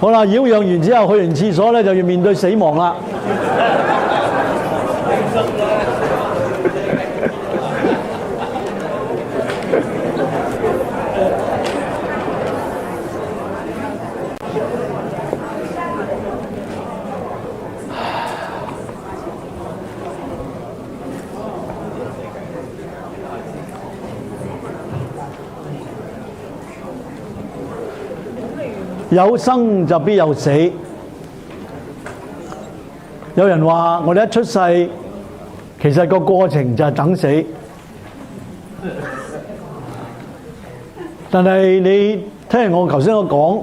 好啦，擾攘完之後，去完廁所咧就要面對死亡啦。有生就必有死。有人話我哋一出世，其實個過程就係等死。但係你聽我頭先我講，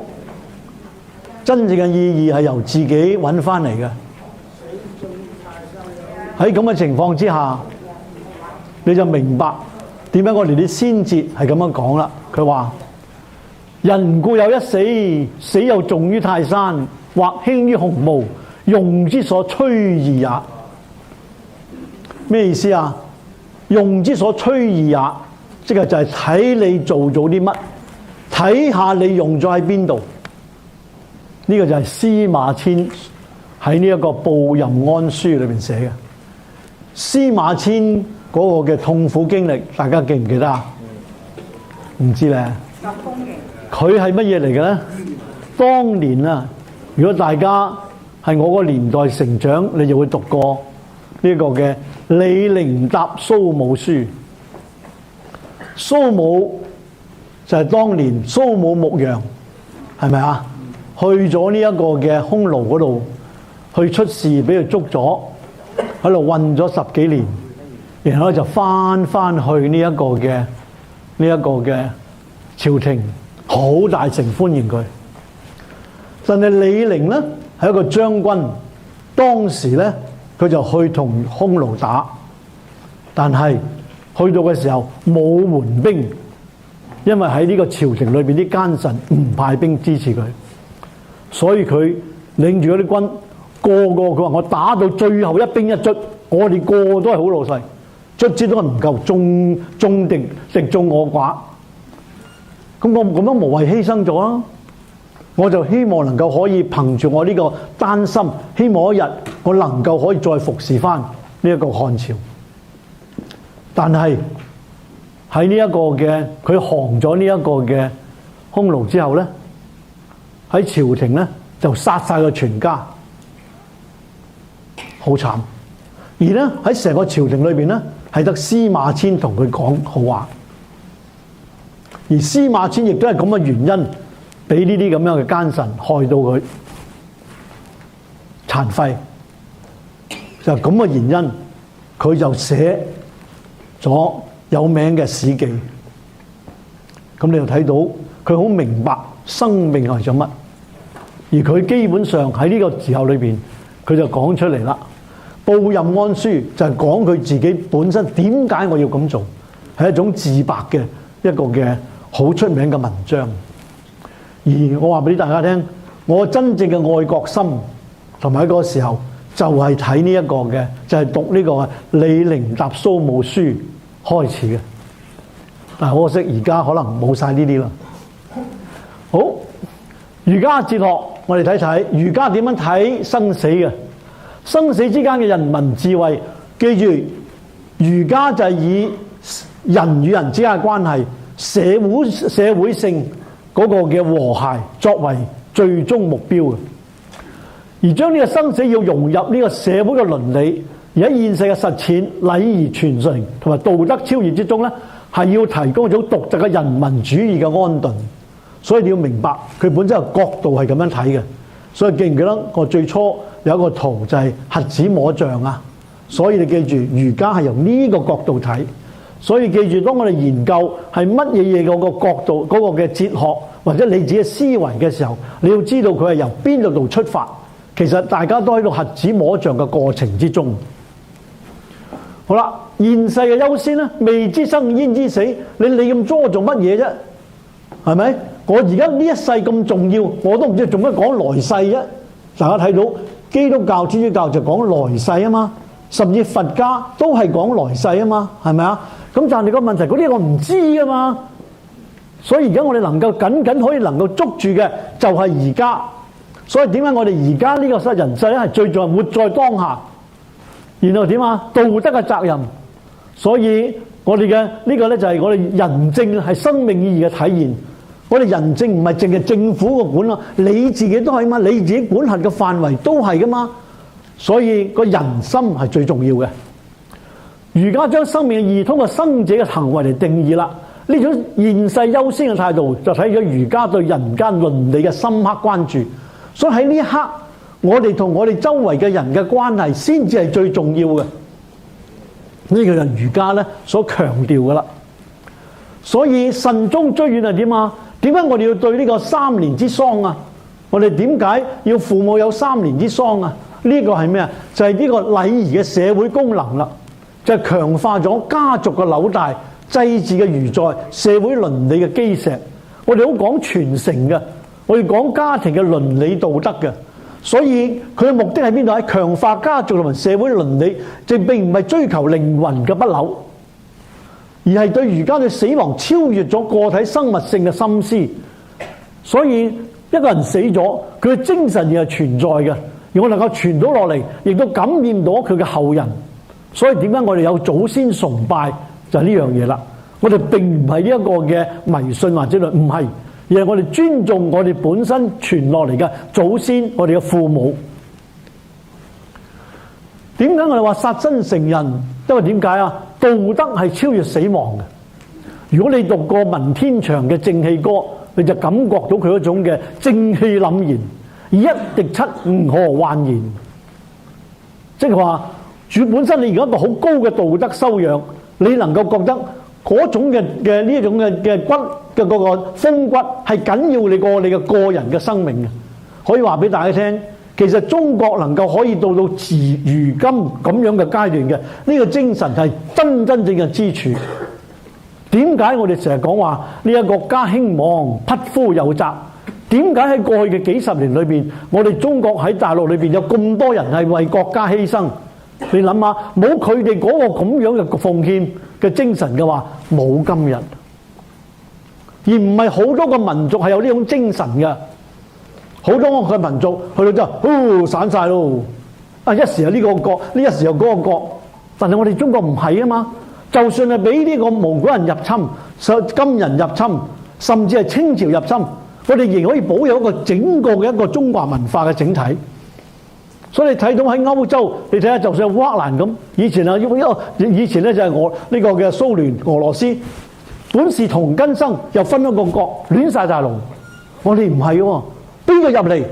真正嘅意義係由自己揾翻嚟嘅。喺咁嘅情況之下，你就明白點解我哋啲先哲係咁樣講啦。佢話：人固有一死，死又重於泰山，或輕於鴻毛，用之所趨異也。咩意思啊？用之所趨異也，即係就係睇你做咗啲乜，睇下你用咗喺邊度。呢個就係司馬遷喺呢一個《報任安書》裏邊寫嘅。司馬遷嗰個嘅痛苦經歷，大家記唔記得啊？唔知咧。佢係乜嘢嚟嘅咧？當年啊，如果大家係我個年代成長，你就會讀過呢個嘅李陵答蘇武書。蘇武就係當年蘇武牧羊，係咪啊？去咗呢一個嘅匈奴嗰度去出事，俾佢捉咗，喺度韞咗10幾年，然後就翻去呢一個嘅朝廷。好大城歡迎佢，但係李陵咧係一個將軍，當時咧佢就去同匈奴打，但係去到嘅時候冇援兵，因為喺呢個朝廷裏邊啲奸臣唔派兵支持佢，所以佢領住嗰啲軍，佢話我打到最後一兵一卒，我哋個個都係好老細，卒之都係唔夠，眾敵眾我寡。咁我咁樣無謂犧牲咗啦，我就希望能夠可以憑住我呢個丹心，希望一日我能夠可以再服侍翻呢一個漢朝。但係喺呢一個嘅佢降咗呢一個嘅匈奴之後咧，喺朝廷咧就殺晒佢全家，好慘。而咧喺成個朝廷裏邊咧，係得司馬遷同佢講好話。而司馬遷亦都係咁嘅原因，俾呢啲咁樣嘅奸臣害到佢殘廢，就咁嘅原因，佢就寫咗有名嘅史記。咁你就睇到佢好明白生命係做乜，而佢基本上喺呢個時候裏邊，佢就講出嚟啦。報任安書就係講佢自己本身點解我要咁做，係一種自白嘅一個嘅好出名嘅文章。而我話俾大家聽，我真正嘅愛國心同埋喺嗰個時候就係睇呢一個嘅，就係讀呢個李陵答蘇武書開始嘅。但係可惜而家可能冇晒呢啲啦。好，儒家哲學我哋睇睇儒家點樣睇生死嘅，生死之間嘅人民智慧。記住，儒家就係以人與人之間嘅關係，社會性嗰個嘅和諧作為最終目標嘅，而將呢個生死要融入呢個社會嘅倫理，而喺現世嘅實踐、禮儀傳承同埋道德超越之中咧，係要提供一種獨特嘅人民主義嘅安頓。所以你要明白佢本身嘅角度係咁樣睇嘅。所以記唔記得我最初有一個圖就係瞎子摸象啊？所以你記住，儒家係由呢個角度睇。所以記住，當我哋研究係乜嘢嗰個角度、嗰個嘅哲學或者你自己嘅思維嘅時候，你要知道佢係由邊度出發。其實大家都喺度瞎子摸象嘅過程之中。好啦，現世嘅優先咧，未知生焉知死？你咁多做乜嘢啫？係咪？我而家呢一世咁重要，我都唔知做乜講來世啫。大家睇到基督教、天主教就講來世啊嘛，甚至佛家都係講來世啊嘛，係咪啊？咁但係個問題，嗰啲我唔知啊嘛。所以而家我哋能夠僅僅可以能夠捉住嘅，就係而家所以點解我哋而家呢個人世咧係最重要活在當下，然後點啊？道德嘅責任。所以我哋嘅呢個咧就係我哋仁政係生命意義嘅體現。我哋仁政唔係淨係政府個管咯，你自己都係嘛，你自己管轄嘅範圍都係噶嘛。所以個人心係最重要嘅。儒家將生命嘅意義通過生者嘅行為嚟定義啦。呢種現世優先嘅態度就體現咗儒家對人間倫理嘅深刻關注。所以喺呢一刻，我哋同我哋周圍嘅人嘅關係先至係最重要嘅。呢個就係儒家咧所強調嘅啦。所以慎終追遠係點啊？點解我哋要對呢個3年之喪啊？我哋點解要父母有3年之喪啊？呢個係咩啊？就係呢個禮儀嘅社會功能啦，就係強化咗家族嘅紐帶、祭祀嘅餘載、社會倫理嘅基石。我哋好講傳承嘅，我哋講家庭嘅倫理道德嘅。所以佢嘅目的喺邊度？喺強化家族同埋社會倫理，就並唔係追求靈魂嘅不朽，而係對儒家對死亡超越咗個體生物性嘅心思。所以一個人死咗，佢嘅精神亦係存在嘅，而我能夠傳到落嚟，亦都感染到佢嘅後人。所以點解我哋有祖先崇拜就係呢樣嘢啦？我哋並唔係呢一個嘅迷信或者唔係，而係我哋尊重我哋本身傳落嚟嘅祖先，我哋嘅父母。點解我哋話殺身成仁？因為點解啊？道德係超越死亡嘅。如果你讀過文天祥嘅正氣歌，你就感覺到佢嗰種嘅正氣凜然，一滴漆吾何患然。即係話，主本身你而家一個好高嘅道德修養，你能夠覺得嗰種嘅呢一種嘅骨嘅嗰個風骨係緊要你過你嘅個人嘅生命嘅。可以話俾大家聽，其實中國能夠可以到如今咁樣嘅階段嘅呢個精神係真正嘅支柱。點解我哋成日講話呢個國家興亡，匹夫有責？點解喺過去嘅幾十年裏邊，我哋中國喺大陸裏邊有咁多人係為國家犧牲？你諗下，冇佢哋嗰個咁樣嘅奉獻嘅精神嘅話，冇今日。而唔係好多個民族係有呢種精神嘅，好多個民族去到就散晒咯。啊，一時有呢個國，呢一時有嗰個國。但係我哋中國唔係啊嘛。就算係俾呢個蒙古人入侵、金人入侵，甚至係清朝入侵，我哋仍可以保有一個整個嘅一個中華文化嘅整體。所以你睇到喺歐洲，你睇下就算烏克蘭咁，以前咧就係呢個嘅蘇聯、俄羅斯，本是同根生，又分咗個國，亂晒大龍。我哋唔係喎，邊個入嚟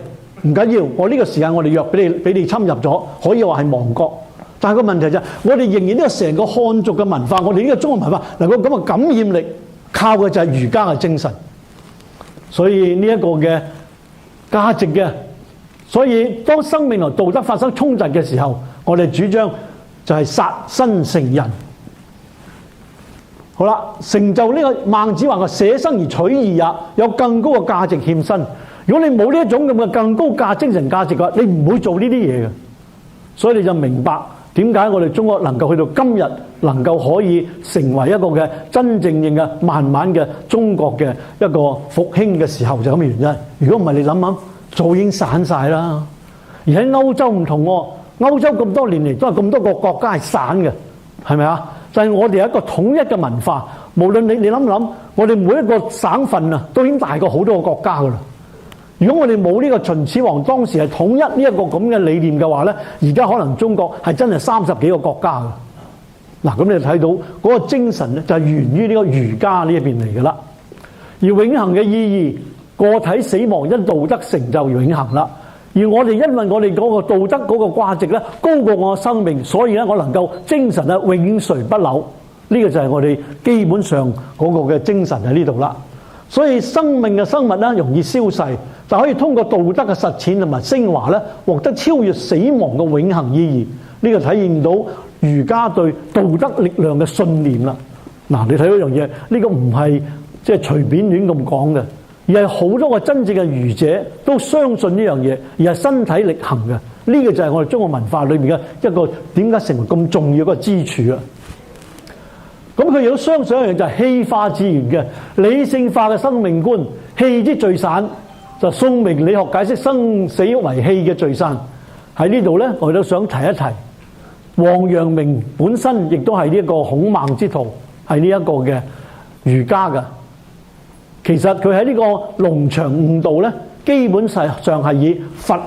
唔緊要，我呢個時間我哋約俾你侵入咗，可以話係亡國。但係個問題就係，我哋仍然呢個成個漢族嘅文化，我哋呢個中國文化能夠咁嘅感染力，靠嘅就係儒家嘅精神。所以呢一個嘅價值嘅，所以當生命同道德發生衝突嘅時候，我哋主張就係殺身成仁。好啦，成就呢個孟子話嘅捨生而取義也，有更高嘅價值欠身。如果你冇呢一種咁嘅更高精神價值嘅話，你唔會做呢啲嘢嘅。所以你就明白點解我哋中國能夠去到今日，能夠可以成為一個嘅真正嘅慢慢嘅中國嘅一個復興嘅時候，就咁嘅原因。如果唔係，你諗諗，早已經散晒啦。而喺歐洲唔同喎，歐洲咁多年嚟都係咁多個國家係散嘅，係咪啊？就係我哋有一個統一嘅文化。無論你諗諗，我哋每一個省份啊，都已經大過好多個國家噶啦。如果我哋冇呢個秦始皇當時係統一呢一個咁嘅理念嘅話咧，而家可能中國係真係30幾個國家嘅。嗱，咁你就睇到嗰個精神咧，就係源於呢個儒家呢一邊嚟嘅啦。而永恆嘅意義，個體死亡因道德成就而永恆啦。而我哋因為我哋嗰個道德嗰個價值咧高過我嘅生命，所以咧我能夠精神咧永垂不朽。呢個就係我哋基本上嗰個嘅精神喺呢度啦。所以生命嘅生物咧容易消逝，但可以通過道德嘅實踐同埋昇華咧，獲得超越死亡嘅永恆意義。呢個體現到儒家對道德力量嘅信念啦。嗱，你睇到一樣嘢，呢個唔係即係隨便亂咁講嘅，而係好多個真正嘅儒者都相信呢樣嘢，而係身體力行嘅。呢個就係我哋中國文化裏面嘅一個點解成為咁重要嘅支柱啊！咁佢亦都相信一樣就係氣化自然嘅理性化嘅生命觀，氣之聚散，就宋明理學解釋生死為氣嘅聚散。喺呢度咧，我都想提一提，王陽明本身亦都係呢一個孔孟之徒，係呢一個嘅儒家嘅。其實佢喺呢個農場悟道咧，基本上係以佛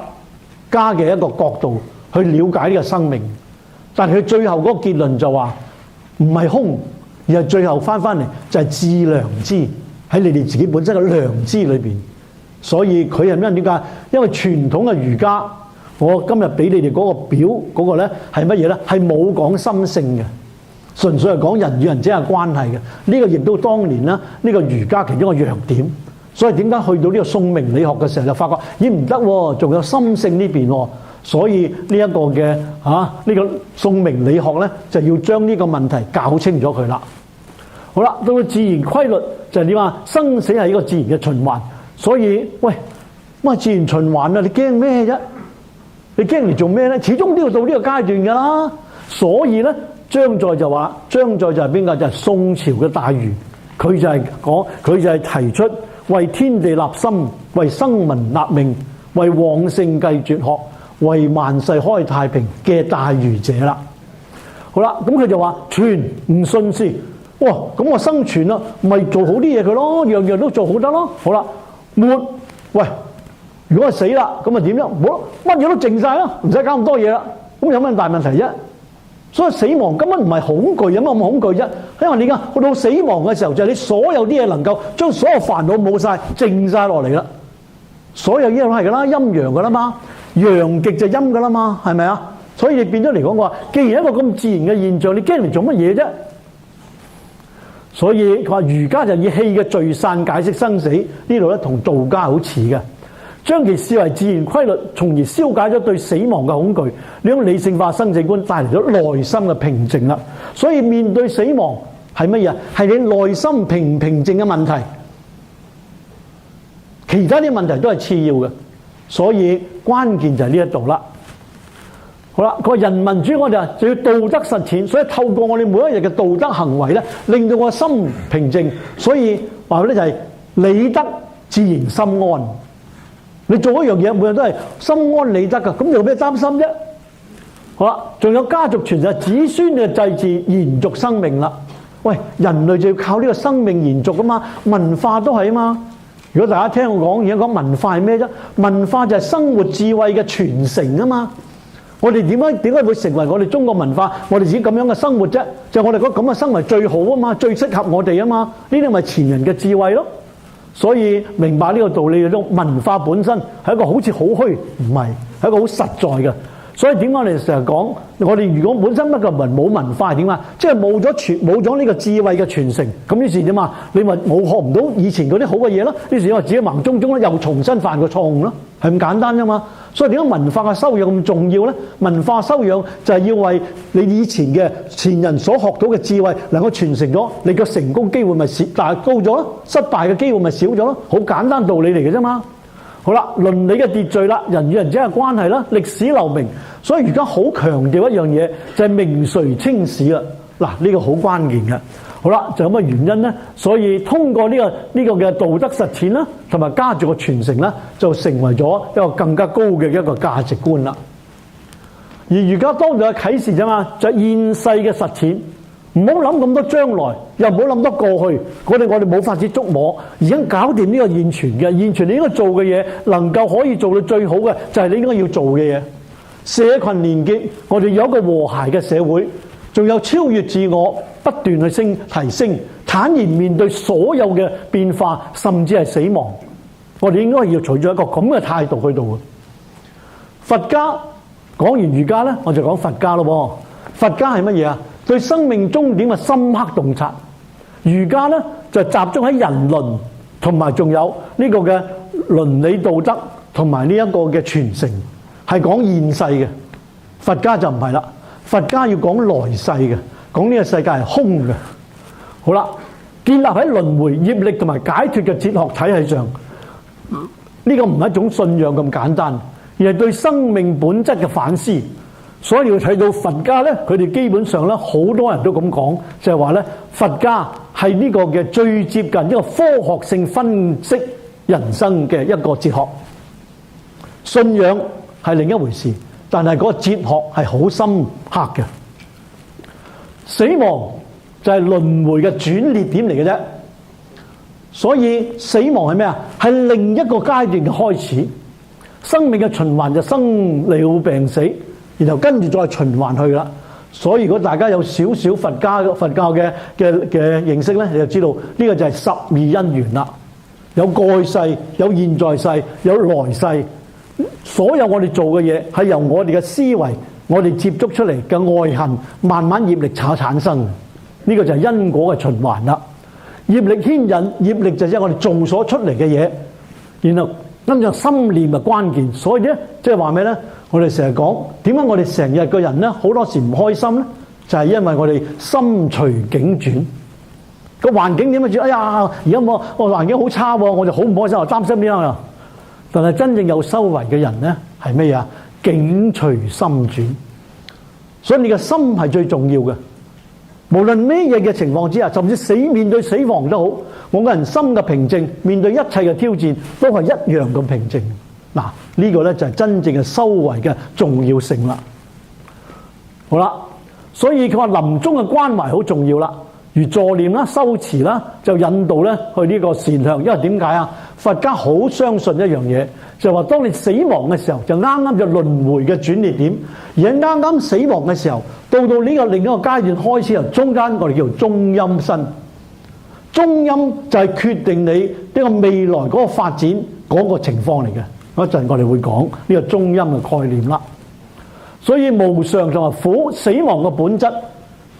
家嘅一個角度去了解呢個生命。但係佢最後嗰個結論就話唔係空，而係最後翻嚟就係致良知，喺你哋自己本身嘅良知裏邊。所以佢係咩？點解？因為傳統嘅儒家，我今日俾你哋嗰個表嗰個咧係乜嘢咧？係冇講心性嘅，純粹係講人與人之間嘅關係嘅。呢個亦都當年啦，呢個儒家其中一個弱點。所以點解去到呢個宋明理學嘅時候就發覺咦唔得喎，仲有心性呢邊喎。所以呢一個嘅呢個宋明理學咧就要將呢個問題搞清咗佢啦。好啦，到自然規律就係點啊？生死係一個自然嘅循環。所以喂，乜自然循環啊？你驚咩啫？你驚嚟做咩咧？始終都要到呢個階段㗎啦。所以咧，張載就話，張載就係邊個？就係宋朝嘅大儒，佢就係講，佢就係提出為天地立心，為生民立命，為往聖繼絕學，為萬世開太平嘅大儒者啦。好啦，咁佢就話存唔信事，哇！咁我生存啦，咪做好啲嘢佢咯，樣樣都做好得咯。好啦。沒，喂！如果係死啦，咁啊點樣？冇，乜嘢都靜晒啦，唔使搞咁多嘢啦。咁有咩大問題啫？所以死亡根本唔係恐懼，有乜咁恐懼啫？因為你而家去到死亡嘅時候，就係你所有啲嘢能夠將所有煩惱冇晒，靜晒落嚟啦。所有嘢都係噶啦，陰陽噶啦嘛，陽極就陰噶啦嘛，係咪啊？所以你變咗嚟講話，既然一個咁自然嘅現象，你驚嚟做乜嘢啫？所以佢話儒家就以氣嘅聚散解釋生死，呢度咧同道家好似嘅，將其視為自然規律，從而消解咗對死亡嘅恐懼，呢種理性化生死觀帶嚟咗內心嘅平靜啦。所以面對死亡係乜嘢？係你內心平唔平靜嘅問題，其他啲問題都係次要嘅。所以關鍵就係呢一度啦。好啦，佢話人民主義我哋就要道德實踐，所以透過我哋每一日嘅道德行為咧，令到我心平靜。所以話咧就係理得自然心安。你做一樣嘢，每日都係心安理得噶，咁你有咩擔心啫？好啦，仲有家族傳承，子孫嘅祭祀延續生命啦。喂，人類就要靠呢個生命延續噶嘛，文化都係啊嘛。如果大家聽我講，而家講文化係咩啫？文化就係生活智慧嘅傳承啊嘛。我哋點解會成為我哋中國文化？我哋自己咁樣嘅生活啫，就係我哋覺得咁嘅生活最好啊嘛，最適合我哋啊嘛。呢啲咪前人嘅智慧咯。所以明白呢個道理嘅，文化本身係一個好似好虛，唔係，係一個好實在嘅。所以點解我哋成日講，我哋如果本身一個人冇文化係點啊？即係冇咗呢個智慧嘅傳承，咁於是點啊？你咪冇學唔到以前嗰啲好嘅嘢咯。於是我自己盲中中咧，又重新犯個錯誤咯，係咁簡單啫嘛。所以點解文化嘅修養咁重要咧？文化修養就係要為你以前嘅前人所學到嘅智慧能夠傳承咗，你嘅成功機會咪大高咗咯，失敗嘅機會咪少咗咯。好簡單道理嚟嘅啫嘛。好啦，倫理嘅秩序啦，人與人之間嘅關係啦，歷史留名。所以而家好強調一樣嘢，就係名垂青史啦。嗱，呢個好關鍵嘅。好啦，就有乜原因咧？所以通過呢個嘅道德實踐啦，同埋家族嘅傳承啦，就成為咗一個更加高嘅一個價值觀啦。而儒家當代嘅啟示啫嘛，就係現世嘅實踐，唔好諗咁多將來，又唔好諗多過去。我哋冇法子捉摸，而家搞掂呢個現存嘅，現存你應該做嘅嘢，能夠可以做到最好嘅，就係你應該要做嘅嘢。社群連結，我哋有一個和諧嘅社會，仲有超越自我，不斷去提升，坦然面對所有嘅變化，甚至係死亡。我哋應該要取咗一個咁嘅態度去到嘅。佛家講完儒家咧，我就講佛家咯。佛家係乜嘢啊？對生命終點嘅深刻洞察。儒家咧就集中喺人倫，同埋仲有呢個嘅倫理道德，同埋呢一個嘅傳承，係講現世嘅。佛家就唔係啦，佛家要講來世嘅，講呢個世界係空嘅。好啦，建立喺輪迴、業力同埋解脫嘅哲學體系上，呢個唔係一種信仰咁簡單，而係對生命本質嘅反思。所以要睇到佛家咧，佢哋基本上咧好多人都咁講，就係話咧，佛家係呢個嘅最接近一個科學性分析人生嘅一個哲學。信仰係另一回事，但係嗰個哲學係好深刻嘅。死亡就係輪迴嘅轉捩點嚟嘅啫。所以死亡係咩啊？係另一個階段嘅開始。生命嘅循環就生老病死，然後跟住再循環去啦。所以如果大家有少少佛教嘅認識咧，你就知道呢個就係十二因緣啦。有過去世，有現在世，有來世。所有我哋做嘅嘢係由我哋嘅思維，我哋接觸出嚟嘅愛恨，慢慢業力產生。呢個就係因果嘅循環啦。業力牽引，業力就係我哋做所出嚟嘅嘢，然後跟住心念係關鍵。所以咧，即係話咩咧？我哋成日講點解我哋成日個人咧好多時唔開心咧？就係因為我哋心隨境轉，個環境點樣轉？哎呀，而家我環境好差喎，我就好唔開心，我擔心點啊？但係真正有修為嘅人咧，係咩啊？境隨心轉，所以你嘅心係最重要嘅。無論咩嘢嘅情況之下，甚至面對死亡都好，我個人心嘅平靜，面對一切嘅挑戰，都係一樣咁平靜。嗱，呢個咧就係真正嘅修為嘅重要性啦。好啦，所以佢話臨終嘅關懷好重要啦，如助念啦、修持啦，就引導咧去呢個善向。因為點解啊？佛家好相信一樣嘢，就係話當你死亡嘅時候，就啱啱就輪迴嘅轉捩點，而喺啱啱死亡嘅時候，到呢個另一個階段開始，由中間我哋叫做中陰身。中陰就係決定你呢個未來嗰個發展嗰個情況嚟嘅。嗰陣我哋會講呢個中陰嘅概念啦。所以無常就係苦，死亡嘅本質，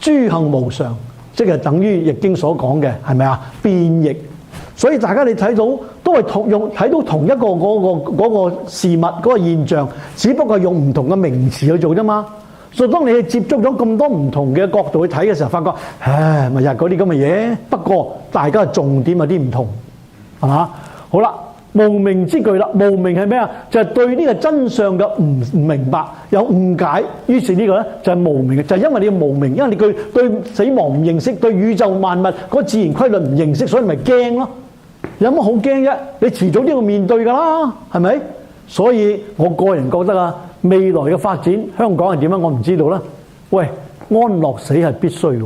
諸行無常，即係等於易經所講嘅，係咪啊？變易。所以大家你睇到都係睇到同一個嗰個事物嗰個現象，只不過用唔同嘅名詞去做啫嘛。所以當你去接觸咗咁多唔同嘅角度去睇嘅時候，發覺唉，咪又係嗰啲咁嘅嘢。不過大家嘅重點有啲唔同，係嘛？好啦，無明之懼啦，無明係咩啊？就係對呢個真相嘅唔明白，有誤解。於是呢個咧就係無明，就係因為你嘅無明，因為你對死亡唔認識，對宇宙萬物嗰個自然規律唔認識，所以咪驚咯。有乜好驚啫？你遲早都要面對㗎啦，係咪？所以我個人覺得啊，未來嘅發展，香港係點樣？我唔知道啦。喂，安樂死係必須嘅，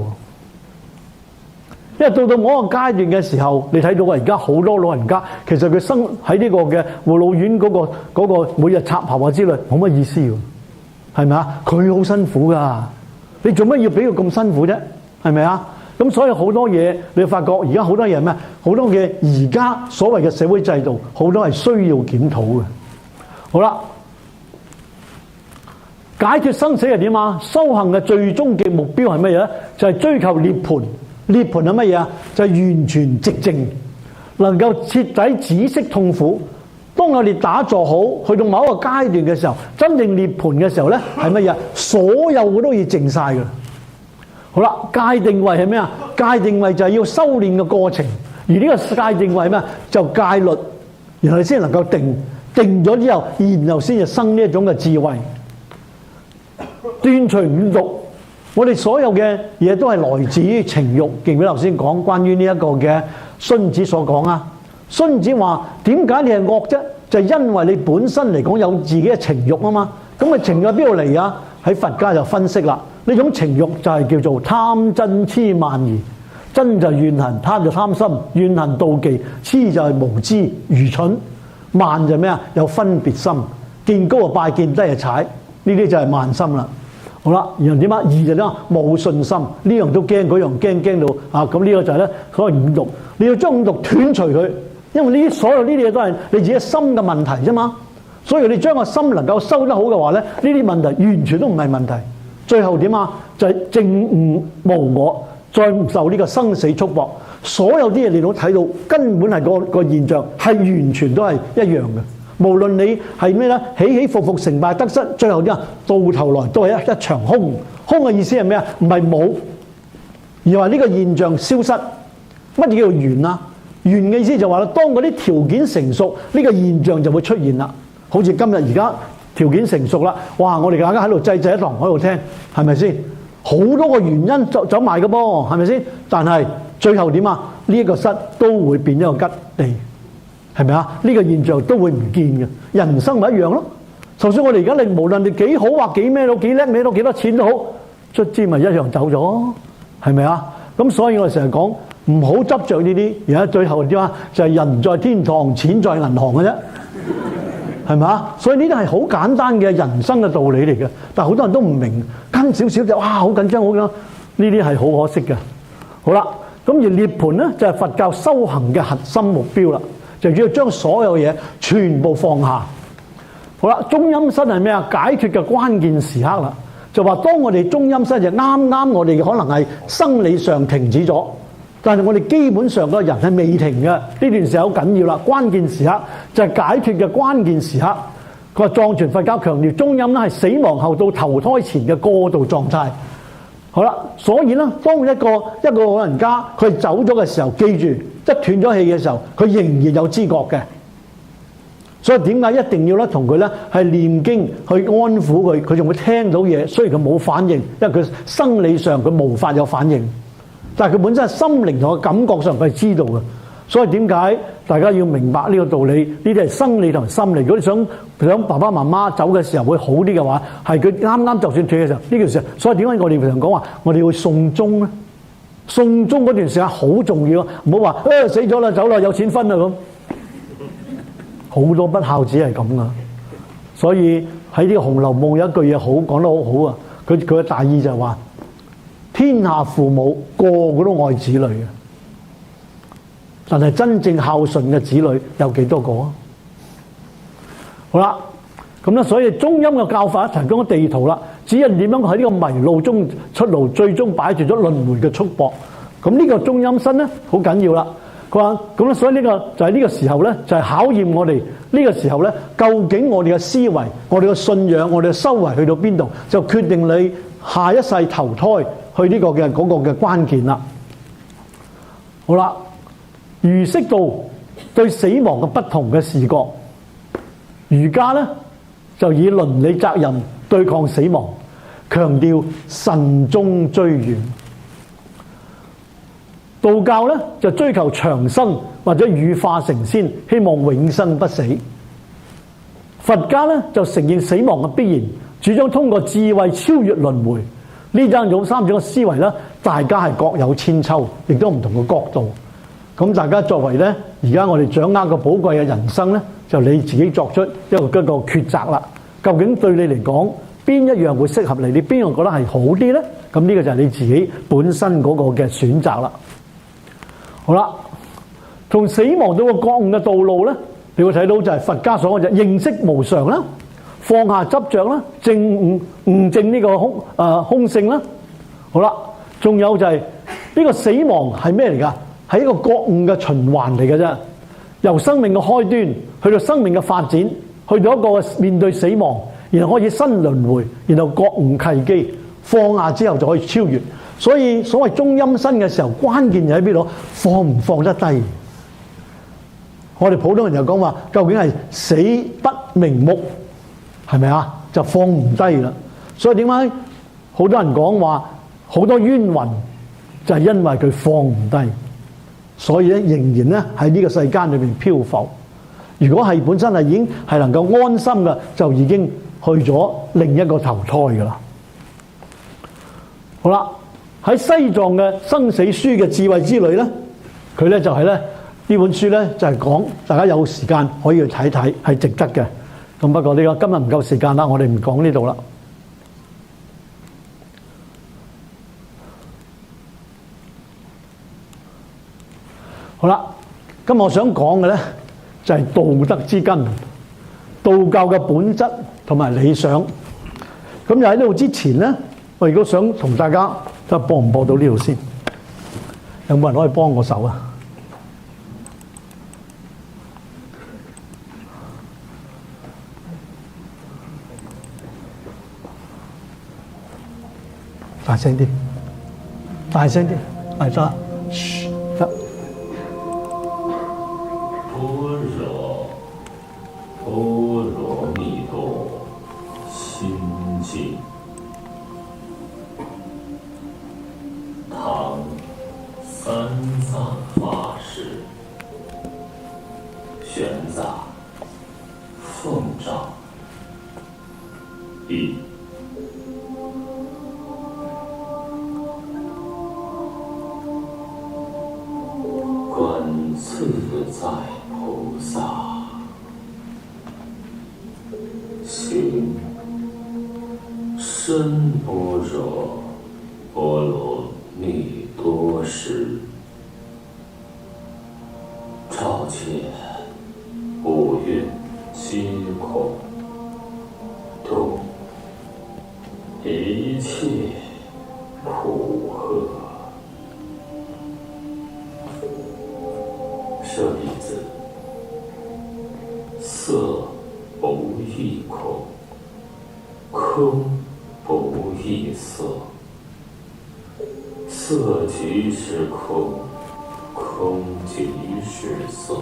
因為到某個階段嘅時候，你睇到而家好多老人家，其實佢生喺呢個嘅護老院嗰個每日插喉啊之類，冇乜意思嘅，係咪啊？佢好辛苦㗎，你做乜要俾佢咁辛苦啫？係咪啊？咁所以好多嘢，你發覺而家好多嘢咩？好多嘅而家所謂嘅社會制度，好多係需要檢討嘅。好啦，解決生死係點啊？修行嘅最終極目標係乜嘢咧？就係追求涅槃。涅槃係乜嘢啊？就係完全寂靜，能夠徹底止息痛苦。當我哋打坐好，去到某一個階段嘅時候，真正涅槃嘅時候咧，係乜嘢？所有嘅都要靜晒㗎。好啦，界定位係咩啊？界定位就係要修煉嘅過程，而呢個界定位係咩？就戒律，然後先能夠定咗之後，然後先至生呢一種嘅智慧，斷除五毒。我哋所有嘅嘢都係來自於情慾。記唔記得頭先講關於呢一個嘅荀子所講啊？荀子話：點解你係惡啫？就係因為你本身嚟講有自己嘅情慾啊嘛。咁啊情慾喺邊度嚟啊？喺佛家就分析啦。呢種情慾就係叫做貪嗔痴慢疑。嗔就係怨恨，貪就貪心，怨恨妒忌，痴就係無知愚蠢，慢就係咩啊？有分別心，見高就拜，見低就踩，呢啲就係慢心啦。好啦，然後點啊？疑就點啊？冇信心，呢樣都驚，嗰樣驚到啊！咁呢個就係咧所謂五毒，你要將五毒斷除佢，因為呢啲所有呢啲嘢都係你自己心嘅問題啫嘛。所以你將個心能夠收得好嘅話咧，呢啲問題完全都唔係問題。最後點啊？就係證悟無我，再唔受呢個生死束縛。所有啲嘢你都睇到，根本係個現象係完全都係一樣嘅。無論你係咩咧，起起伏伏、成敗得失，最後啲啊，到頭來都係一場空。空嘅意思係咩啊？唔係冇，而話呢個現象消失。乜嘢叫做緣啊？緣嘅意思就話啦，當嗰啲條件成熟，呢個現象就會出現啦。好似今日而家條件成熟啦，哇！我哋大家喺度濟一堂喺度聽，係咪先？好多個原因走埋嘅噃，係咪先？但係最後點啊？呢一個室都會變一個吉地。係咪啊？呢個現象都會唔見嘅，人生咪一樣咯。就算我哋而家無論你幾好或幾咩都幾叻，咩都幾多錢都好，卒之咪一樣走咗，係咪啊？咁所以我哋成日講唔好執着呢啲，而家最後點啊？就係人在天堂，錢在銀行嘅啫，係咪啊？所以呢啲係好簡單嘅人生嘅道理嚟嘅，但係好多人都唔明，跟少少就哇好緊張好緊張，呢啲係好可惜嘅。好啦，咁而涅槃咧就係佛教修行嘅核心目標啦，就要將所有嘢全部放下。好啦，中陰身係咩啊？解脫嘅關鍵時刻啦，就話當我哋中陰身就啱啱我哋可能係生理上停止咗，但係我哋基本上個人係未停嘅。呢段時間好緊要啦，關鍵時刻就係解脫嘅關鍵時刻。佢話藏傳佛教強調中陰咧係死亡後到投胎前嘅過渡狀態。好啦，所以咧，當一個老人家佢走咗嘅時候，記住一斷咗氣嘅時候，佢仍然有知覺嘅。所以點解一定要咧同佢咧係念經去安撫佢，佢仲會聽到嘢。雖然佢冇反應，因為佢生理上佢無法有反應，但係佢本身係心靈同個感覺上佢係知道嘅。所以點解大家要明白呢個道理？呢啲係生理同心理。如果你想爸爸媽媽走嘅時候會好啲嘅話，係佢啱啱就算斷嘅時候呢段時間。所以點解我哋常講話我哋會送終咧？送終嗰段時間好重要，唔好話死咗啦走啦有錢分啦咁。好多不孝子係咁噶，所以喺呢個《紅樓夢》有一句嘢好講得好好啊！佢嘅大意就係話：天下父母個個都愛子女嘅，但係真正孝順嘅子女有幾多個啊？好啦，咁咧，所以中陰嘅教法提供咗地圖啦，指引點樣喺呢個迷路中出路，最終擺脫咗輪迴嘅束縛。咁呢個中陰身咧好緊要啦。佢話咁咧，所以呢個就係呢個時候咧，就係考驗我哋呢個時候咧，究竟我哋嘅思維、我哋嘅信仰、我哋嘅修為去到邊度，就決定你下一世投胎去呢個嘅嗰個嘅關鍵啦。好啦，儒釋道對死亡嘅不同嘅視覺，儒家咧就以倫理責任對抗死亡，強調慎終追遠。道教咧就追求長生或者羽化成仙，希望永生不死。佛家咧就承認死亡嘅必然，主張通過智慧超越輪迴。呢三種嘅思維咧，大家係各有千秋，亦都唔同嘅角度。咁大家作為咧，而家我哋掌握個寶貴嘅人生咧，就你自己作出一個抉擇啦。究竟對你嚟講，邊一樣會適合你？你邊樣覺得係好啲咧？咁呢個就係你自己本身嗰個嘅選擇啦。好啦，從死亡到個覺悟嘅道路咧，你會睇到就係佛家所講就認識無常啦，放下執着啦，悟證呢個空性啦。好啦，仲有就係呢個死亡係咩嚟㗎？係一個覺悟嘅循環嚟嘅啫。由生命嘅開端去到生命嘅發展，去到一個面對死亡，然後開始新輪迴，然後覺悟契機，放下之後就可以超越。所以所謂中陰身嘅時候，關鍵就喺邊度？放唔放得低？我哋普通人就講話，究竟係死不瞑目，係咪啊？就放唔低啦。所以點解好多人講話好多冤魂，就係因為佢放唔低，所以咧仍然咧喺呢個世間裏邊漂浮。如果係本身係已經係能夠安心嘅，就已經去咗另一個投胎噶啦。好啦。喺西藏嘅生死書嘅智慧之旅咧，佢咧就係咧呢本書咧就係講，大家有時間可以去睇睇，係值得嘅。咁不過呢個今日唔夠時間啦，我哋唔講呢度啦。好啦，今日我想講嘅咧就係道德之根，道教嘅本質同埋理想。咁就喺呢度之前咧，我如果想同大家。睇下播唔播到呢度先？有冇人可以幫我手啊？大聲啲，大聲啲，係得，噓，得。般若蜜多心經。唐三藏法師選一。观自在菩萨，行深般若波罗蜜多时，照见五蕴皆空，度一切苦厄。舍利子，色不异空，空不异色，色即是空，空即是色，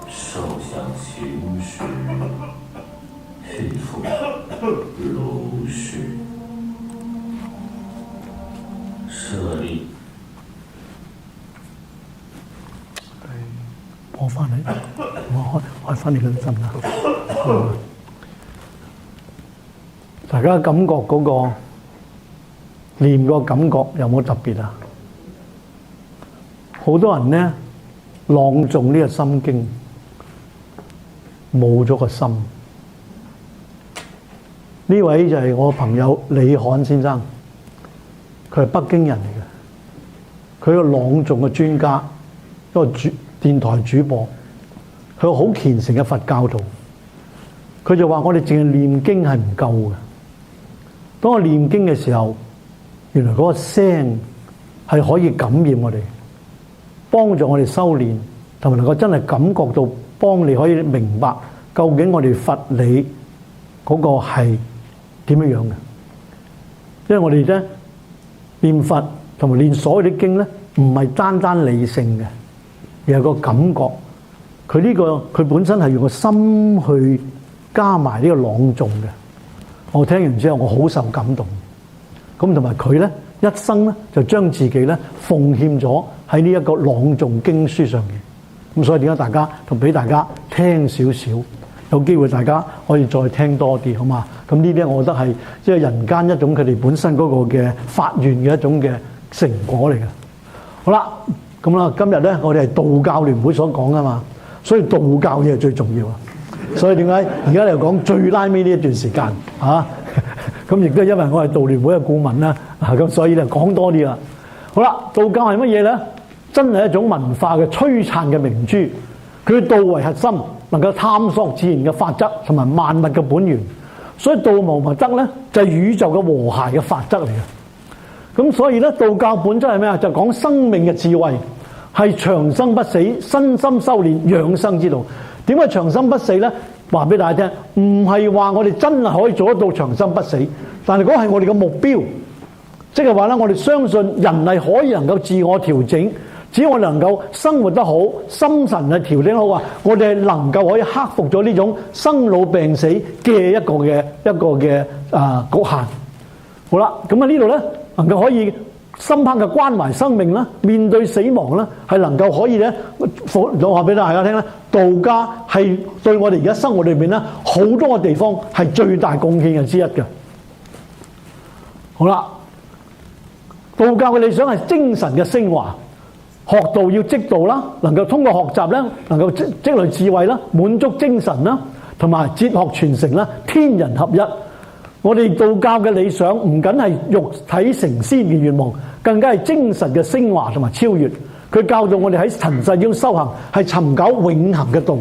受想行识，亦复如是。舍利。我翻嚟，我開翻嚟嗰啲得唔得？大家感覺嗰個念個感覺有冇特別啊？好多人呢朗誦呢個心經，冇咗個心。呢位就係我朋友李漢先生，佢係北京人嚟嘅，佢個朗誦嘅專家，一個電台主播，佢個好虔誠嘅佛教徒，佢就話：我哋淨係念經係唔夠嘅。當我念經嘅時候，原來嗰個聲係可以感染我哋，幫助我哋修練，同埋能夠真係感覺到幫你可以明白究竟我哋佛理嗰個係點樣樣嘅。因為我哋咧念佛同埋念所有啲經咧，唔係單單理性嘅。有個感覺，佢本身係用個心去加埋呢個朗誦嘅。我聽完之後，我好受感動。咁同埋佢咧一生咧就將自己咧奉獻咗喺呢一個朗誦經書上面。咁所以點解大家同俾大家聽少少，有機會大家可以再聽多啲，好嘛？咁呢啲我覺得係即係人間一種佢哋本身嗰個嘅發願嘅一種嘅成果嚟嘅。好啦。咁啦，今日咧我哋係道教聯會所講噶嘛，所以道教嘢係最重要啊。所以點解而家嚟講最拉尾呢一段時間啊？咁亦都係因為我係道聯會嘅顧問啦，咁所以咧講多啲啦。好啦，道教係乜嘢咧？真係一種文化嘅璀璨嘅明珠，佢道為核心，能夠探索自然嘅法則同埋萬物嘅本源。所以道無物則咧，就係宇宙嘅和諧嘅法則嚟嘅。咁所以咧，道教本質係咩啊？就講生命嘅智慧，係長生不死、身心修煉養生之道。點解長生不死咧？話俾大家聽，唔係話我哋真係可以做得到長生不死，但係嗰係我哋嘅目標。即係話咧，我哋相信人係可以能夠自我調整，只要我哋能夠生活得好，心神係調整好啊，我哋能夠可以克服咗呢種生老病死嘅一個嘅局限。好啦，咁啊呢度咧。能夠可以深刻嘅關懷生命啦，面對死亡啦，係能夠可以咧，我話俾大家聽咧，道家係對我哋而家生活裏邊咧好多個地方係最大貢獻嘅之一嘅。好啦，道教嘅理想係精神嘅升華，學道要積道啦，能夠通過學習咧，能夠積累智慧啦，滿足精神啦，同埋哲學傳承啦，天人合一。我哋道教嘅理想唔僅係肉體成仙嘅願望，更加係精神嘅升華同埋超越。佢教導我哋喺塵世中修行，係尋找永恆嘅道。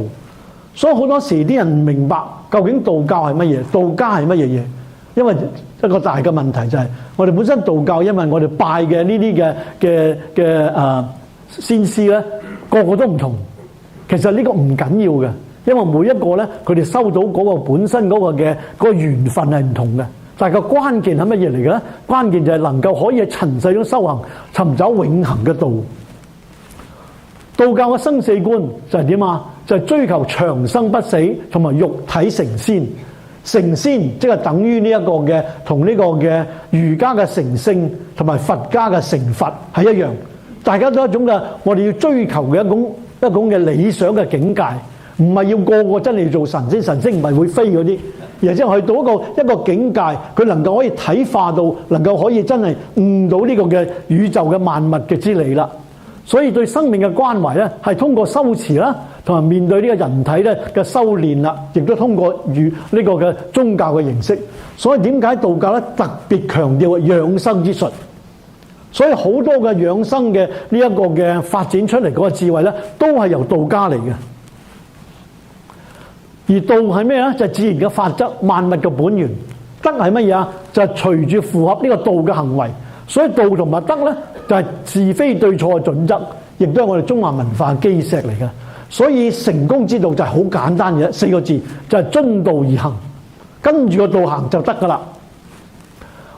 所以好多時啲人唔明白究竟道教係乜嘢，道家係乜嘢嘢。因為一個大嘅問題就係、是，我哋本身道教，因為我哋拜嘅呢啲嘅先師咧，個個都唔同。其實呢個唔緊要嘅。因為每一個咧，佢哋收到嗰個本身嗰個嘅嗰個緣分係唔同嘅，但係個關鍵係乜嘢嚟嘅咧？關鍵就係能夠可以喺塵世中修行，尋找永恆嘅道。道教嘅生死觀就係點啊？就係追求長生不死同埋肉體成仙。成仙即係等於呢一個嘅同呢個嘅儒家嘅成聖同埋佛家嘅成佛係一樣，大家都係一種嘅我哋要追求嘅一種嘅理想嘅境界。唔係要個個真係做神仙，神仙唔係會飛嗰啲，而係即係去到一個境界，佢能夠可以體化到，能夠可以真係悟到呢個嘅宇宙嘅萬物嘅之理啦。所以對生命嘅關懷咧，係通過修持啦，同埋面對呢個人體咧嘅修練啦，亦都通過與呢個嘅宗教嘅形式。所以點解道教咧特別強調養生之術？所以好多嘅養生嘅呢一個嘅發展出嚟嗰個智慧咧，都係由道家嚟嘅。而道係咩咧？就係自然嘅法則，萬物嘅本源。德係乜嘢啊？就係隨住符合呢個道嘅行為。所以道同埋德咧，就係是非對錯嘅準則，亦都係我哋中華文化嘅基石嚟嘅。所以成功之道就係好簡單嘅4個字，就係遵道而行，跟住個道行就得噶啦。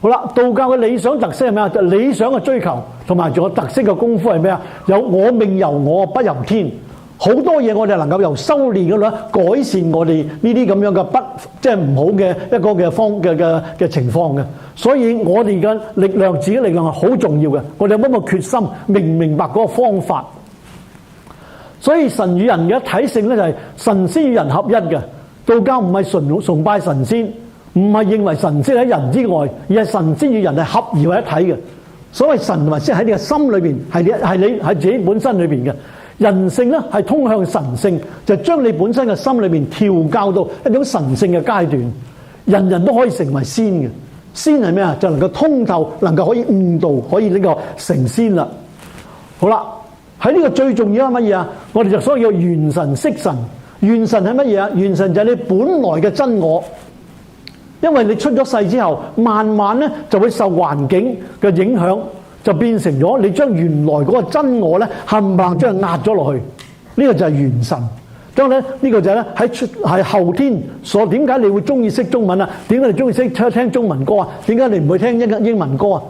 好啦，道教嘅理想特色係咩啊？就理想嘅追求，同埋仲有特色嘅功夫係咩啊？有我命由我不由天。好多嘢我哋能夠由修練嗰度改善我哋呢啲咁樣嘅即係唔好嘅一個嘅情況嘅。所以我哋嘅力量，自己力量係好重要嘅。我哋有冇個決心，明唔明白嗰個方法？所以神與人嘅一體性咧，就係神仙與人合一嘅。道教唔係崇拜神仙，唔係認為神仙喺人之外，而係神仙與人係合而為一體嘅。所謂神同埋仙喺你嘅心裏邊，係你喺自己本身裏邊嘅。人性咧係通向神性，就將你本身嘅心裏邊調教到一種神性嘅階段。人人都可以成為仙嘅。仙係咩啊？就能夠通透，能夠可以悟道，可以呢個成仙啦。好啦，喺呢個最重要係乜嘢啊？我哋就所謂叫元神識神。元神係乜嘢啊？元神就係你本來嘅真我。因為你出咗世之後，慢慢咧就會受環境嘅影響，就變成咗你將原來嗰個真我咧冚唪唥將佢壓咗落去。呢個就係元神。咁咧呢個就係咧係後天所。點解你會中意識中文啊？點解你中意識聽中文歌啊？點解你唔會聽英文歌啊？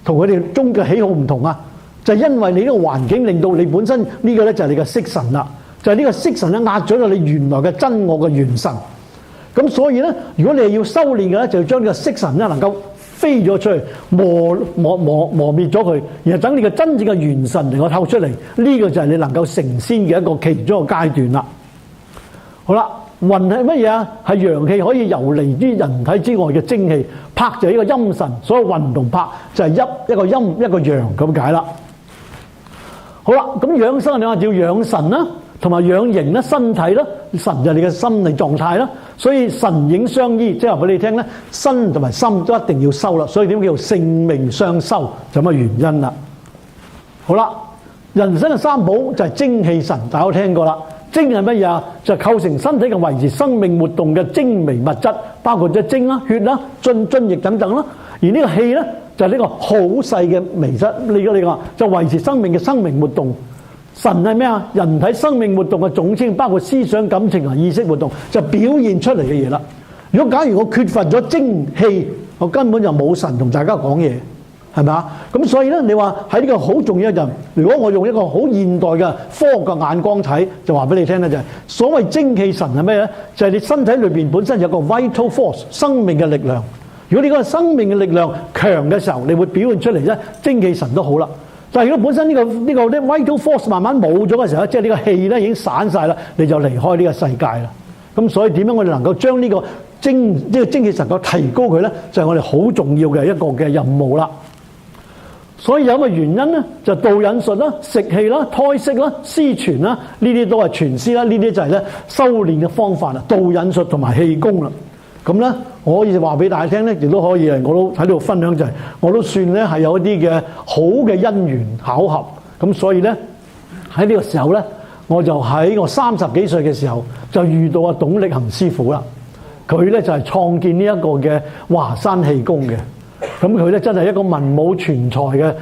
同佢哋中嘅喜好唔同啊？就係因為你呢個環境令到你本身呢個咧就係你嘅識神啦。就係呢個識神咧壓咗咗你原來嘅真我嘅元神。咁所以咧，如果你係要修煉嘅咧，就要將呢個識神咧能夠飛咗出去，磨滅咗佢，然後等你嘅真正嘅元神能夠透出嚟。呢個就係你能夠成仙嘅一個其中一個階段啦。好啦，魂係乜嘢啊？係陽氣可以游離於人體之外嘅精氣。魄就係呢個陰神，所以魂同魄就係一個陰一個陽咁解啦。好啦，咁養生你話要養神啦，同埋養形啦，身體啦，神就係你嘅心理狀態啦。所以神影相依，即係話俾你聽咧，身同埋心都一定要修啦。所以點叫性命相修，就咁嘅原因啦。好啦，人生嘅三寶就係精氣神，大家都聽過啦。精係乜嘢啊？就係構成身體嘅維持生命活動嘅精微物質，包括咗精啦、血啦、津液等等啦。而呢個氣咧就係呢個好細嘅微質，呢個就維持生命嘅生命活動。神係咩啊？人體生命活動嘅總稱，包括思想、感情同意識活動，就表現出嚟嘅嘢啦。如果假如我缺乏咗精氣，我根本就冇神同大家講嘢，係咪啊？咁所以咧，你話喺呢個好重要一陣，如果我用一個好現代嘅科學嘅眼光睇，就話俾你聽咧，就係所謂精氣神係咩咧？就係你身體裏邊本身有個 vital force 生命嘅力量。如果你嗰個生命嘅力量強嘅時候，你會表現出嚟咧，精氣神都好啦。但係如果本身呢個 vital force 慢慢冇咗嘅時候，即係呢個氣咧已經散晒啦，你就離開呢個世界啦。咁所以點樣我哋能夠將呢個精氣神夠提高佢咧，就係我哋好重要嘅一個嘅任務啦。所以有個原因咧，就導引術啦、食氣啦、胎息啦、師傳啦，呢啲都係傳師啦，呢啲就係咧修練嘅方法啦，導引術同埋氣功啦。咁咧，我可以話俾大家聽咧，亦都可以我都喺度分享就係，我都算咧係有一啲嘅好嘅因緣巧合。咁所以咧喺呢個時候咧，我就喺我30幾歲嘅時候就遇到阿董力恒師傅啦。佢咧就係創建呢一個嘅華山氣功嘅。咁佢咧真係一個文武全才嘅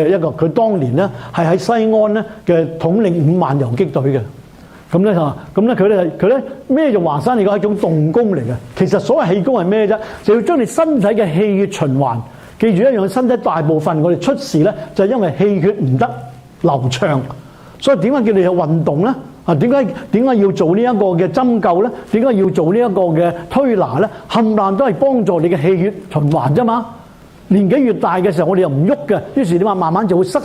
一個，佢當年咧係喺西安咧嘅統領5萬游擊隊嘅。咁咧佢咧咩叫華山氣功？係一種動功嚟嘅。其實所謂氣功係咩啫？就要將你身體嘅氣血循環。記住一樣，身體大部分我哋出事咧，就係因為氣血唔得流暢。所以點解叫你去運動咧？啊，點解要做呢一個嘅針灸咧？點解要做呢一個嘅推拿咧？冚唪唥都係幫助你嘅氣血循環啫嘛。年紀越大嘅時候，我哋又唔喐嘅，於是你話慢慢就會塞，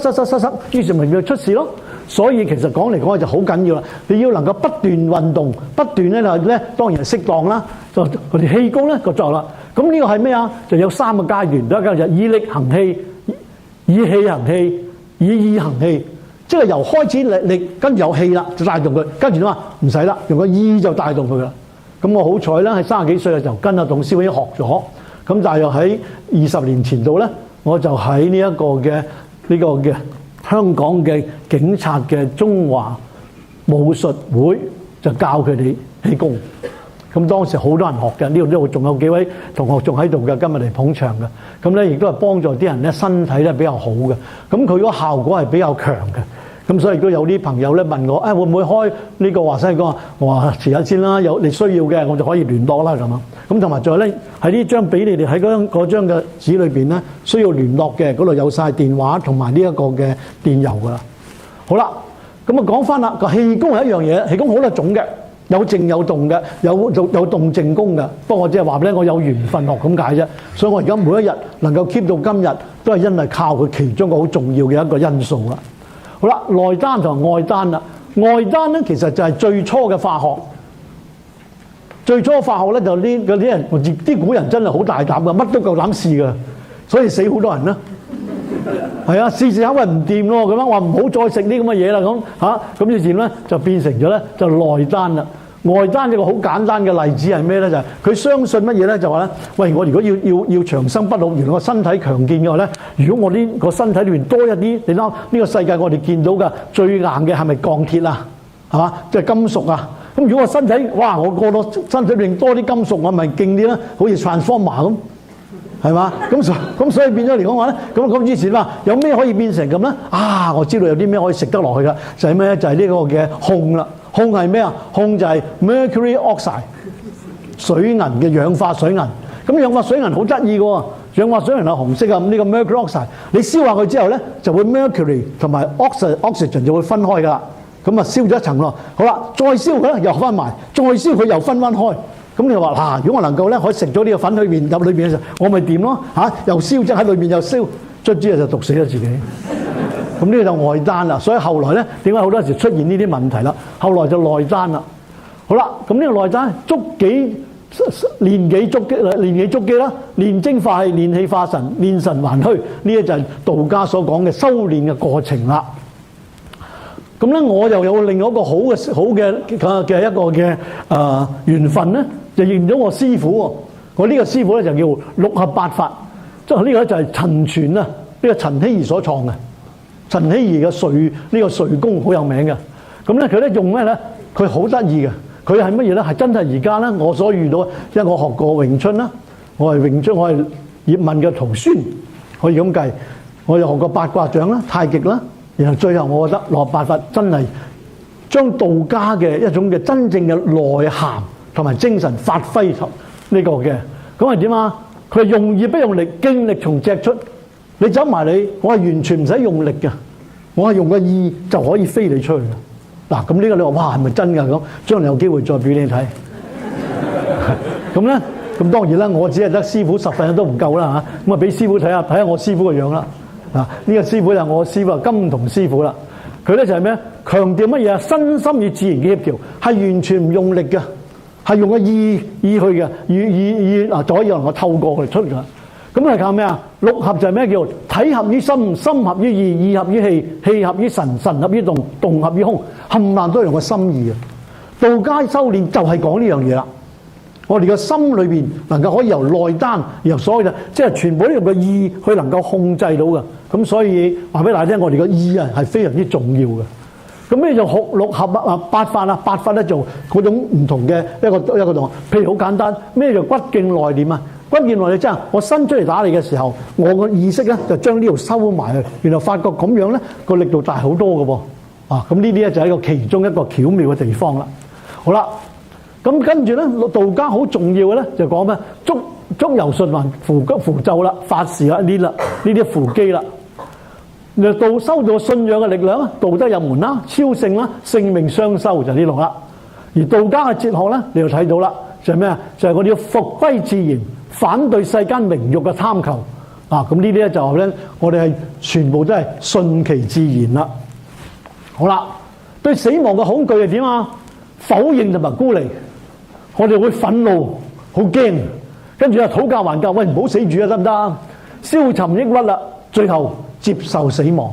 於是咪出事咯。所以其實講嚟講去就好緊要啦。你要能夠不斷運動，不斷咧當然係適當啦。就佢哋氣功咧個作用啦。咁呢個係咩啊？就有3個階段，第一個就以力行氣，以氣行氣，以意行氣。即係由開始力，跟住有氣啦，就帶動佢。跟住點啊？唔使啦，用個意就帶動佢啦。咁我好彩啦，喺30幾歲嘅時候跟阿董師傅已經學咗。咁大約喺20年前度咧，我就喺呢一個嘅香港嘅警察嘅中華武術會就教佢哋氣功。咁當時好多人學嘅，呢度仲有幾位同學仲喺度嘅，今日嚟捧場嘅。咁咧亦都係幫助啲人咧身體咧比較好嘅。咁佢嗰個效果係比較強嘅。咁所以亦都有啲朋友咧問我，會唔會開呢個華西哥？我話遲下先啦，有你需要嘅我就可以聯絡啦咁啊。咁同埋仲有咧喺呢張俾你哋喺嗰張嘅紙裏邊咧，需要聯絡嘅嗰度有晒電話同埋呢一個嘅電郵噶啦。好啦，咁啊講翻啦，個氣功係一樣嘢，氣功好多種嘅，有靜有動嘅，有動靜功嘅。不過我只係話咧，我有緣分學咁解啫。所以我而家每一日能夠 keep 到今日，都係因為靠佢其中一個好重要嘅一個因素啦。好啦，內丹同外丹啦。外丹咧其實就係最初嘅化學。最初化學咧就啲人，啲古人真係好大膽㗎，乜都夠膽試㗎，所以死好多人啦。係啊，試下喂唔掂咯，咁樣話唔好再食啲咁嘅嘢啦，咁於是咧就變成咗咧就內丹啦。外丹一個好簡單嘅例子係咩咧？就係佢相信乜嘢咧？就話咧，喂，我如果要長生不老，原來我身體強健嘅話咧，如果我呢個身體裏面多一啲，你諗呢個世界我哋見到嘅最硬嘅係咪鋼鐵啊？係嘛，即係金屬啊？咁如果我身體哇，我過到身體裏面多啲金屬，我咪勁啲啦，好似 Transformer 咁，係嘛？咁所以變咗嚟講話咧，咁以前話有咩可以變成咁咧？啊，我知道有啲咩可以食得落去㗎，就係咩咧？就係呢個嘅汞啦。汞係咩啊？汞就係 mercury oxide， 水銀嘅氧化水銀。咁氧化水銀好得意嘅喎，氧化水銀係紅色啊。咁呢個 mercury oxide， 你燒下佢之後咧，就會 mercury 同埋 oxygen 就會分開㗎啦。咁啊燒咗一層咯。好啦，再燒佢咧又分埋，再燒佢又分開。咁你話嗱，如果我能夠咧可以食咗呢個粉裏面入裏邊嘅時候，我咪掂咯嚇，又燒即喺裏面又燒，卒之就毒死咗自己。咁呢個就外丹啦，所以後來咧點解好多時出現呢啲問題啦？後來就內丹啦。好啦，咁呢個內丹練己觸機啦，練精化氣，練氣化神，練神還虛，呢個就係道家所講嘅修練嘅過程啦。咁咧我又有另外一個好嘅一個嘅緣分咧，就認咗我師傅喎。我呢個師傅咧就叫六合八法，即係呢個就係陳傳啊，呢個陳希兒所創嘅。陳希兒嘅呢個睡功好有名嘅。咁咧佢咧用咩咧？佢好得意嘅。佢係乜嘢咧？係真係而家咧我所遇到，因為我學過詠春啦，我係葉問嘅徒孫，可以咁計。我又學過八卦掌啦、太極啦，然後最後我覺得六合八法真係將道家嘅一種嘅真正嘅內涵同埋精神發揮出呢個嘅。咁係點啊？佢係用意不用力，勁力從脊出。你走埋你，我係完全唔使用力嘅，我係用個意就可以飛你出去嘅。嗱，咁呢個你話哇係咪真㗎？咁將來有機會再俾你睇。咁咧，咁當然啦，我只係得師傅10份都唔夠啦嚇。咁啊俾師傅睇下我師傅個樣啦。嗱，呢個師傅就係我師傅金童師傅啦。佢咧就係咩？強調乜嘢啊？身心與自然嘅協調，係完全唔用力嘅，係用個意去嘅，意就可以能夠透過佢出㗎。咁係靠咩啊？六合就係咩？叫體合於心，心合於意，意合於氣，氣合於神，神合於動，動合於空，冚唪唥都係用個心意嘅。道家修練就係講呢樣嘢啦。我哋嘅心裏邊能夠可以由內丹，由所有嘅即係全部都用個意去能夠控制到嘅。咁所以話俾大家聽，我哋嘅意啊係非常之重要嘅。咁咩就六合啊？八法啊？八法咧就嗰種唔同嘅一個動。譬如好簡單，咩叫骨勁內斂啊？骨勁內斂即係我伸出嚟打你嘅時候，我個意識咧就將呢度收埋去，然後發覺咁樣咧個力度大好多嘅喎。啊，咁呢啲咧就係一個其中一個巧妙嘅地方啦。好啦，咁跟住咧道家好重要嘅咧就講咩？足由循環符咒啦、法事啦呢啲符基啦。道修到信仰嘅力量，道德入門啦、超性啦、性命雙修就呢度啦。而道家嘅哲學咧，你就睇到啦，就係咩啊？就係我哋要復歸自然，反對世間名慾嘅貪求啊！咁呢啲咧就係咧，我哋係全部都係順其自然啦。好啦，對死亡嘅恐懼係點啊？否認同埋孤離，我哋會憤怒，好驚，跟住啊討價還價，喂唔好死住啊，得唔得？消沉抑鬱啦，最後接受死亡。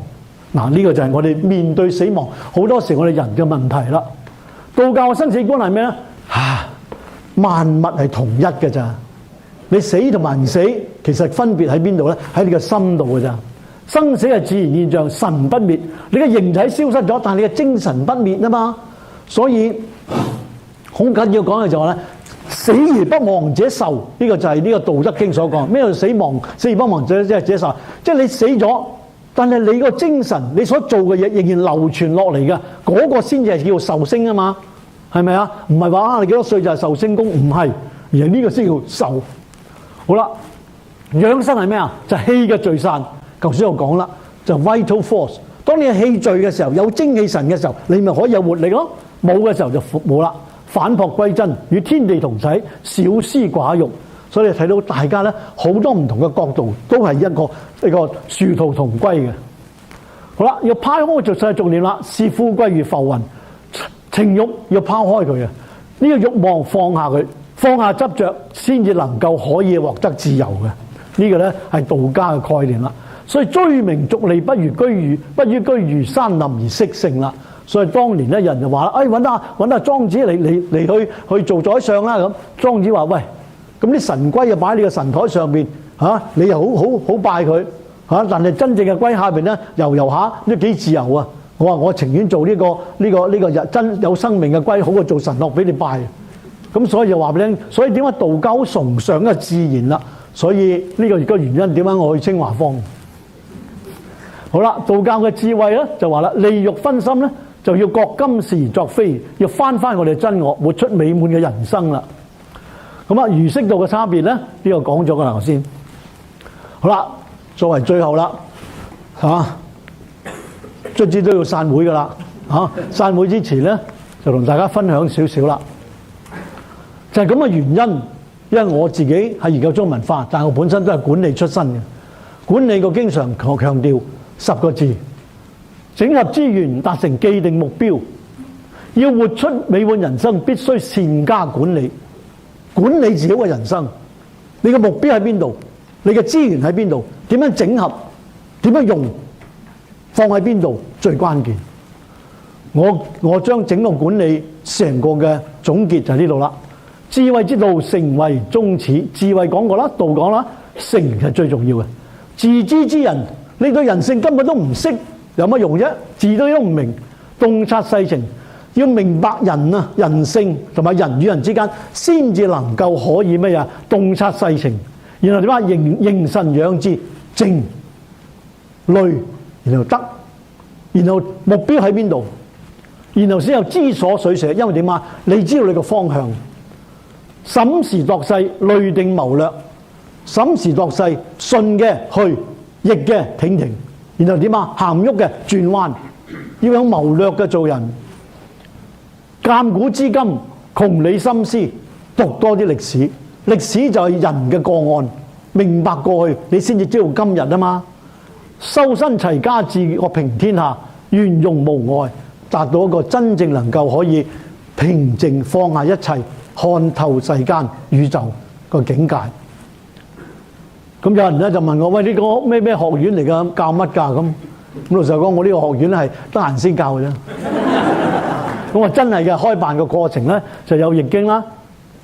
嗱，呢個就係我哋面對死亡好多時我哋人嘅問題啦。道教嘅生死觀係咩咧？萬物係同一嘅咋，你死同埋唔死，其實分別喺邊度咧？喺你嘅心度嘅咋。生死係自然現象，神不滅。你嘅形體消失咗，但係你嘅精神不滅啊嘛。所以好緊要講嘅就係咧，死而不亡者壽。呢個就係呢個《道德經》所講。咩叫死亡？死而不亡者壽，即係你死咗，但係你個精神，你所做嘅嘢仍然流傳落嚟嘅，嗰個先至係叫壽星啊嘛。係咪啊？唔係話你幾多歲就係壽星公，唔係，而係呢個先叫壽。好啦，養生係咩啊？就係氣嘅聚散。頭先我講啦，就 vital force。當你氣聚嘅時候，有精氣神嘅時候，你咪可以有活力咯。冇嘅時候就冇啦，返璞歸真，與天地同體，少思寡欲。所以你睇到大家咧好多唔同嘅角度，都係一個殊途同歸嘅。好啦，要拋開就係重點啦，視富貴如浮雲。情慾要拋開佢啊！呢個慾望放下佢，放下執着，先至能夠可以獲得自由嘅。呢個咧係道家嘅概念啦。所以追名逐利不於居於山林而色性啦。所以當年咧人就話啦：，揾下莊子嚟去做宰相啦咁。莊子話：喂，咁啲神龜啊擺喺你個神台上邊嚇，你又好拜佢嚇，但係真正嘅龜下邊咧游下都幾自由啊！我話我情願做呢個真有生命嘅龜，好過做神樂俾你拜。咁所以就話俾你聽，所以點解道教好崇尚嘅自然啦？所以呢個原因點解我去清華坊？好啦，道教嘅智慧咧就話啦，利欲分心咧就要覺今是而作非，要翻我哋真我，活出美滿嘅人生啦。咁啊，儒釋道嘅差別咧，呢個講咗噶啦頭先。好啦，作為最後啦，嚇。卒之都要散會噶啦，散會之前咧就同大家分享少少啦，就係咁嘅原因。因為我自己係研究中文化，但係我本身都係管理出身嘅。管理個經常強調10個字：整合資源，達成既定目標。要活出美滿人生，必須善加管理，管理自己嘅人生。你嘅目標喺邊度？你嘅資源喺邊度？點樣整合？點樣用？放喺邊度最關鍵？我將整個管理成個嘅總結就喺呢度啦。智慧之道，誠為宗始。智慧講過啦，道講啦，誠係最重要嘅。自知之人，你對人性根本都唔識，有乜用啫？字都唔明，洞察世情，要明白人啊、人性同埋人與人之間，先至能夠可以咩啊？洞察世情，然後點啊？形神養志，靜慮。然後得，然後目標喺邊度？然後先有知所取捨。因為點啊？你知道你個方向，審時度勢，慮定謀略。審時度勢，順嘅去，逆嘅停。然後點啊？行唔喐嘅轉彎。要有謀略嘅做人。鑑古知今，窮理心思，讀多啲歷史。歷史就係人嘅個案，明白過去，你先至知道今日啊嘛。修身齊家治國平天下，圓融無礙，達到一個真正能夠可以平靜放下一切，看透世間宇宙個境界。咁有人咧就問我：喂，呢個咩學院嚟㗎？教乜㗎？咁老實講，我呢個學院咧係得閒先教嘅啫。咁啊真係嘅，開辦個過程咧就有易經啦、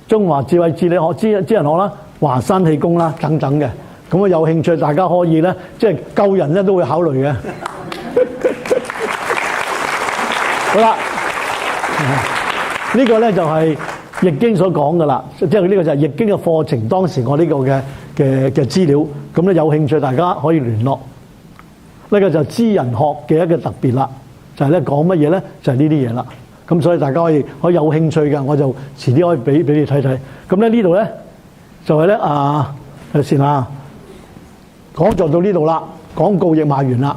中華智慧治理學、知人學啦、華山氣功啦等等嘅。咁啊，有興趣大家可以咧，即係救人咧都會考慮嘅。好啦，呢個咧就係易經所講噶啦，即係呢個就係易經嘅課程。當時我呢個嘅資料，咁咧有興趣大家可以聯絡。呢個就知人學嘅一個特別啦，就係咧講乜嘢咧？就係呢啲嘢啦。咁所以大家可以有興趣嘅，我就遲啲可以俾你睇睇。咁咧呢度咧就係咧睇先啦。講座到呢度啦，廣告亦賣完啦。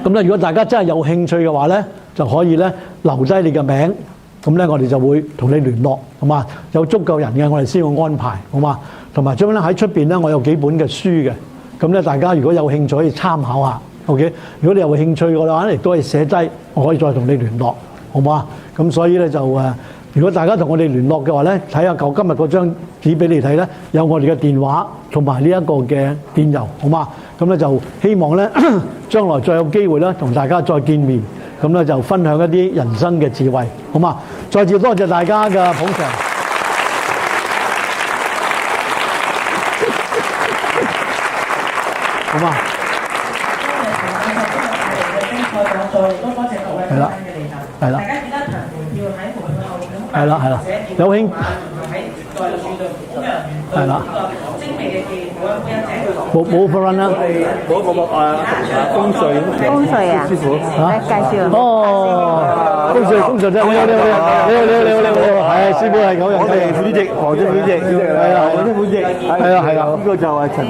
咁咧，如果大家真係有興趣嘅話咧，就可以咧留低你嘅名，咁咧我哋就會同你聯絡，好嘛？有足夠人嘅，我哋先會安排，好嘛？同埋將咧喺出邊咧，我有幾本嘅書嘅，咁咧大家如果有興趣可以參考下。OK， 如果你有興趣嘅話咧，亦都可以寫低，我可以再同你聯絡，好唔好啊？咁所以咧就如果大家同我哋聯絡嘅話咧，睇下今日嗰張紙俾你睇咧，有我哋嘅電話同埋呢一個嘅電郵，好嘛？咁咧就希望咧將來再有機會咧同大家再見面，咁咧就分享一啲人生嘅智慧，好嘛？再次多謝大家嘅捧場，好嘛？係啦，係啦。係啦，係啦，有興係啦，冇 run 啦，風水啊，師傅嚟介紹。哦，風水啫，你好，係師傅係咁樣，我哋主席黃主席，係啦，黃主席，係啦，係啦，呢個就係陳